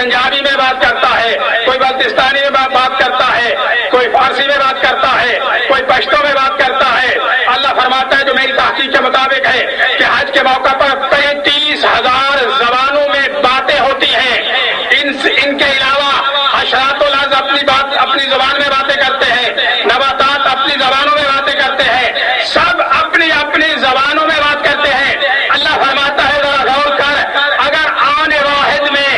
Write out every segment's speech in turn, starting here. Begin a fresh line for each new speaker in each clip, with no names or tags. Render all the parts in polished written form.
पंजाबी में बात करता है, कोई बल्तिस्तानी में बात करता है, कोई फारसी में बात करता है, कोई पश्तो में बात करता है। अल्लाह फरमाता है जो मेरी तहकीक के मुताबिक है कि हज के मौका पर 33,000 जबानों में बातें होती हैं। इनके अलावा अशरातुल अर्ज़ अपनी जुबान में बातें करते हैं, नबातात अपनी जबानों में बातें करते हैं, सब अपनी अपनी जबानों में बात करते हैं। अल्लाह फरमाता है जरा गौर कर, अगर आने वाहिद में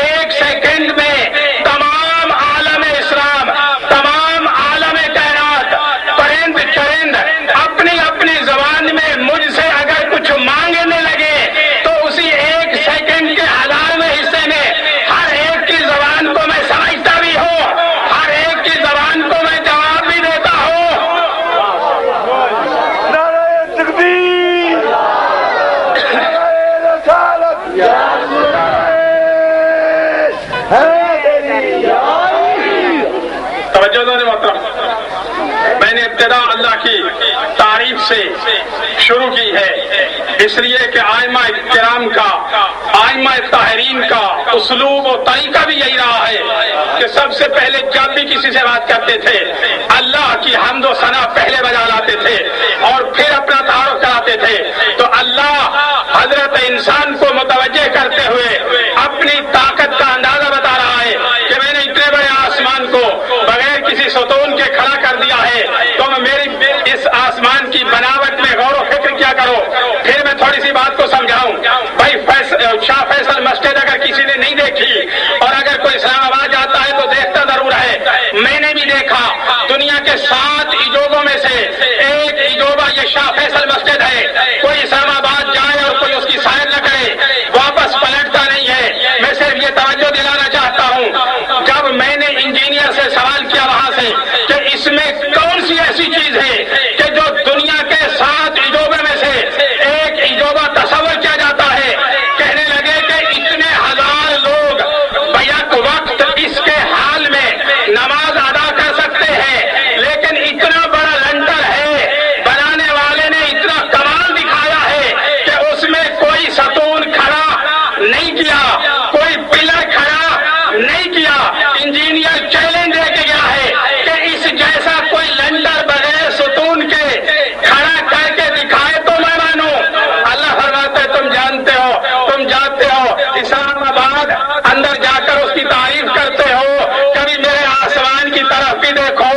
एक सेकंड में तमाम आलम इस्लाम, तमाम आलम कायनात, परिंद चरिंद अपनी अपनी जबान में मुझसे अगर कुछ मांगने लगे तो उसी एक सेकंड के 1000वें हिस्से में हर एक की जबान को मैं समझता भी हूँ, हर एक की जबान को मैं जवाब भी देता हूँ। तवज्जो दो मोहतरम, मैंने इब्तिदा अल्लाह की तारीफ से शुरू की है, इसलिए कि आइमा किराम का, आइमा ताहरीन का उसलूब और तरीका भी यही रहा है कि सबसे पहले जब भी किसी से बात करते थे अल्लाह की हम्द व सना पहले बजा लाते थे और फिर अपना तारुफ कराते थे। तो अल्लाह हजरत इंसान को मुतवज्जे करते हुए अपनी ताकत का अंदाजा बता रहा है कि मैंने इतने बड़े आसमान को बगैर किसी सतून के खड़ा कर दिया है, तो मेरी इस आसमान की बनावट में गौर व फिक्र क्या करो। फिर मैं थोड़ी सी बात को समझाऊं। भाई शाह फैसल मस्जिद अगर किसी ने नहीं देखी और अगर कोई इस्लामाबाद जाता है तो देखता जरूर है, मैंने भी देखा। दुनिया के 7 इजोबों में से एक इजोबा ये शाह फैसल मस्जिद है। कोई इस्लामाबाद जाए और कोई उसकी सैर न करे, वापस पलटता नहीं है। मैं सिर्फ ये तवज्जो दिलाना चाहता हूँ, जब मैंने इंजीनियर से सवाल किया वहां से कि इसमें कौन सी ऐसी चीज है कि जो दुनिया के 7 इजोबे में से एक इजोबा तस्वर किया जाता है, कहने लगे कि इतने 1000 लोग बैक वक्त इसके हाल में नमाज अदा कर सकते हैं, लेकिन इतना बड़ा लंटर है, बनाने वाले ने इतना कमाल दिखाया है कि उसमें कोई सतून खड़ा नहीं किया, कोई पिलर खड़ा नहीं किया। इंजीनियर चैलेंज लेके गया है कि इस जैसा कोई लंटर बगैर सतून के खड़ा करके दिखाए तो मैं मानूं। अल्लाह फरमाता है तुम जानते हो, तुम जाते हो इस्लामाबाद, अंदर जाकर उसकी तारीफ करते हो, कभी मेरे आसमान की तरफ भी देखो।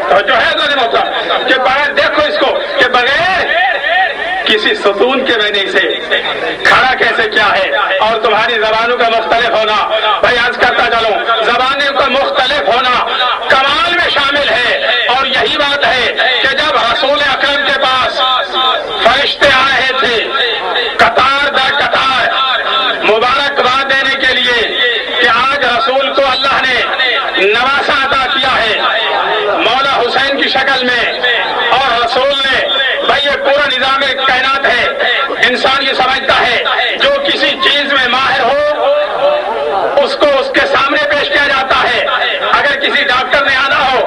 तो जो है कि बगैर देखो इसको कि बगैर किसी सतून के मैंने इसे खड़ा कैसे किया है। और तुम्हारी जबानों का मुख्तलिफ होना, भाई आज करता चलो, जबानों का मुख्तलिफ होना कमाल में शामिल है। और यही बात है कि जब रसूल अकरम के पास फरिश्ते आ रहे थे कतार दर कतार मुबारकबाद देने के लिए कि आज रसूल को अल्लाह ने नवासा अता किया है मौला हुसैन की शक्ल में, और रसूल ने, भाई ये पूरा निजाम कायनात है, इंसान ये समझता है जो किसी चीज में माहिर हो उसको उसके सामने पेश किया जाता है। अगर किसी डॉक्टर ने आना हो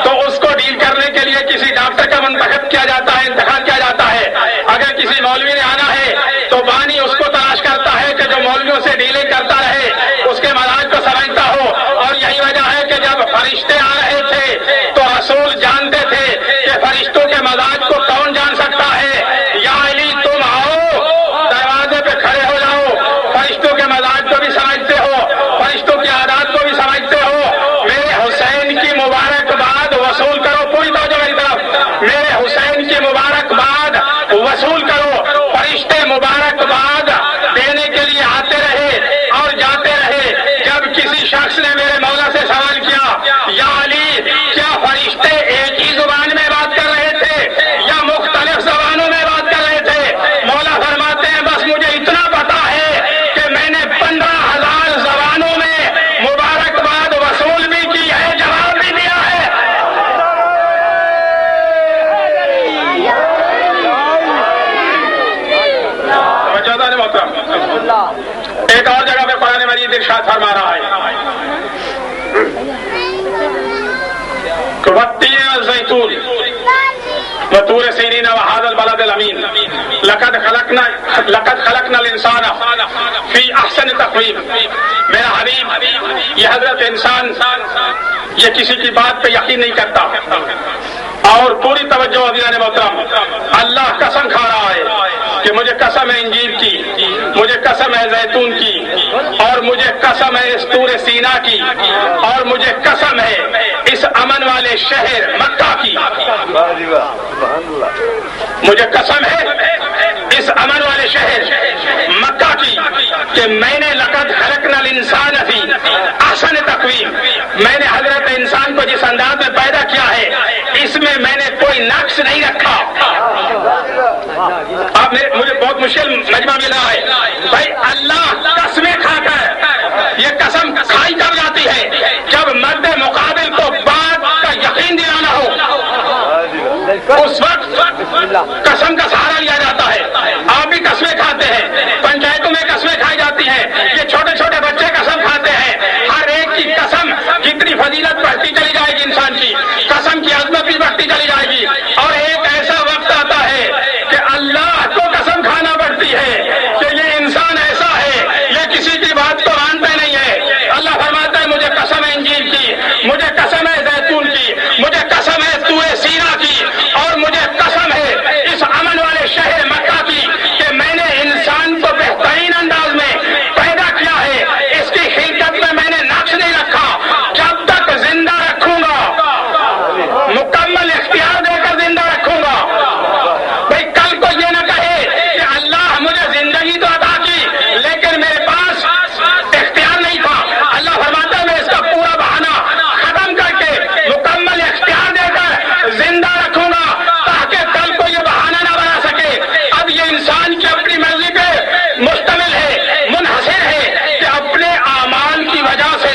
तो उसको डील करने के लिए किसी डॉक्टर का मंतखब किया जाता है, इंतखाब किया जाता है। अगर किसी मौलवी ने आना है तो बानी उसको तलाश करता है कि जो मौलवियों से डीलिंग करता रहे, उसके मजाज को समझता हो। और यही वजह है कि जब फरिश्ते आ रहे थे तो रसूल जानते थे कि फरिश्तों के मजाज को कौन जान सकता है। या अली तुम आओ, दरवाजे पे खड़े हो जाओ, फरिश्तों के मजाज को भी समझते हो, फरिश्तों की आदत को भी समझते हो। मेरे हुसैन की मुबारकबाद वसूल करो, पूरी तवज्जो मेरी तरफ, मेरे हुसैन की मुबारकबाद वसूल करो। फरिश्ते मुबारकबाद देने के लिए आते रहे और जाते रहे। जब किसी शख्स ने मेरे मौला से सवाल किया, या अली क्या फरिश्ते एक ही जुबान में बात कर रहे थे या मुख्तलिफ जबानों में बात कर रहे थे? मौला फरमाते हैं बस मुझे इतना पता है कि मैंने 15,000 जबानों में मुबारकबाद वसूल भी की है, जवाब भी दिया है। एक और जगह पे कुरान मजीद इरशाद फरमा रहा है, वत्तीन ज़ैतून वतूर सीनीन वहाज़ल बलदिल अमीन लक़द खलक़ना इंसान फी अहसन तक़वीम। मेरा हबीब, ये हजरत इंसान ये किसी की बात पे यकीन नहीं करता। और पूरी तवज्जो अज़ीज़ान मोहतरम, अल्लाह कसम खा रहा है कि मुझे कसम है इंजीर की, मुझे कसम है जैतून की, और मुझे कसम है इस तूर सीना की, और मुझे कसम है इस अमन वाले शहर मक्का की। मुझे कसम है इस अमन वाले शहर मक्का की कि मैंने लक़द खलक़नल इंसान फी अहसन तक़वीम, मैंने हजरत इंसान को जिस अंदाज में पैदा किया है इसमें मैंने कोई नक्श नहीं रखा। अब मुझे बहुत मुश्किल मजमा मिल रहा है भाई। अल्लाह कसमें खाकर, ये कसम खाई कब जाती है? जब मर्द मुकाबिल को बात का यकीन दिलाना हो, उस वक्त कसम का सहारा लिया जाता है। आप भी कसमें खाते हैं, पंचायतों में कसमें खाई जाती हैं, ये छोटे छोटे बच्चे कसम खाते हैं। हर एक की कसम जितनी फजीलत बढ़ती चली जाएगी, इंसान की कसम की अजमत भी बढ़ती चली जाएगी। और एक ऐसा वक्त आता है कि अल्लाह को कसम खाना पड़ती है कि ये इंसान ऐसा है, ये किसी की बात को मानता नहीं है। अल्लाह फरमाता है मुझे कसम है इंजीर की, मुझे कसम है जैतून की, मुझे कसम है तूरे सीना की, और मुझे कसम है इस अमन वाले शहर मक्का की कि मैंने इंसान को बेहतरीन अंदाज में पैदा किया है। इसकी खिलकत में मैंने नक्श नहीं रखा। जब तक जिंदा रखूंगा, मुकम्मल इख्तियार देकर जिंदा रखूंगा। भाई कल को ये न कहे कि अल्लाह मुझे जिंदगी तो अता की लेकिन मेरे पास इख्तियार नहीं था। अल्लाह फरमाता है मैं इसका पूरा बहाना खत्म करके मुकम्मल इख्तियार देकर जिंदा रखूंगा ताकि कल को ये बहाना ना बना सके। अब ये इंसान की अपनी मर्जी पे मुश्तमिल है, मुनहसिर है कि अपने आमाल की वजह से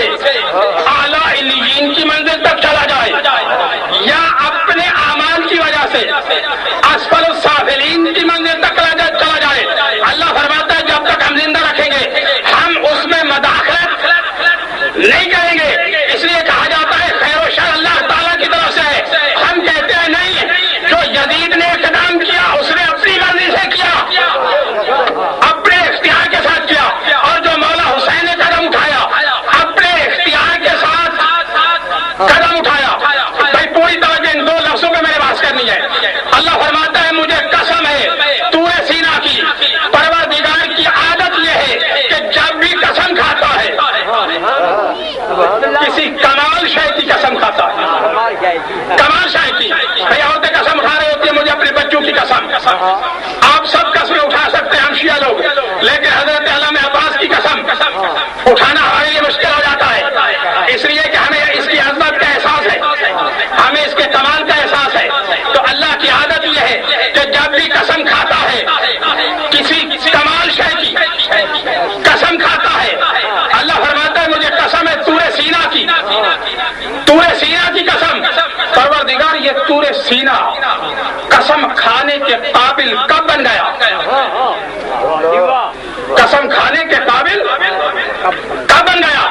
आला इल्लीयीन की मंजिल तक चला जाए, या अपने आमाल की वजह से असफल साफिलीन की मंजिल तक चला जाए। अल्लाह फरमाता है जब तक हम जिंदा रखेंगे हम उसमें मदाखलत नहीं करेंगे। इसलिए कहा जाता है खैर व शर अल्लाह ताला की तरफ से है। हम कहते हैं नहीं, जो यजीद ने इक़दाम किया उसने अपनी मर्जी से किया, अपने इख्तियार के साथ किया, और जो मौला हुसैन ने कदम उठाया अपने इख्तियार के साथ कदम उठाया। भाई पूरी तरह इन दो लफ्जों में मैंने बात करनी है। अल्लाह फरमाता है मुझे कसम है तूरे सीना की, परवरदिगार की आदत यह है कि जब भी कसम खाता है किसी कमाल शय की कसम खाता है, कमाल शय की। भाई औरतें कसम उठा रही होती है, मुझे अपने बच्चों की कसम। आप सब कसमें उठा सकते हैं हम शिया लोग, लेकिन हजरत अल्लामा अब्बास की कसम उठाना हमारे लिए मुश्किल हो जाता है। इसलिए कि हमें इसकी अजमत का एहसास है, हमें इसके कमाल का एहसास है। तो अल्लाह की आदत यह है कि जब भी कसम खाता है किसी कमाल शय की कसम खाता है, अल्लाह फरमाता है मुझे कसम है तूरे सीना की, तूरे सीना की कसम। परवरदिगार ये तूरे सीना कसम खाने के काबिल कब बन गया? कसम खाने के काबिल कब बन गया?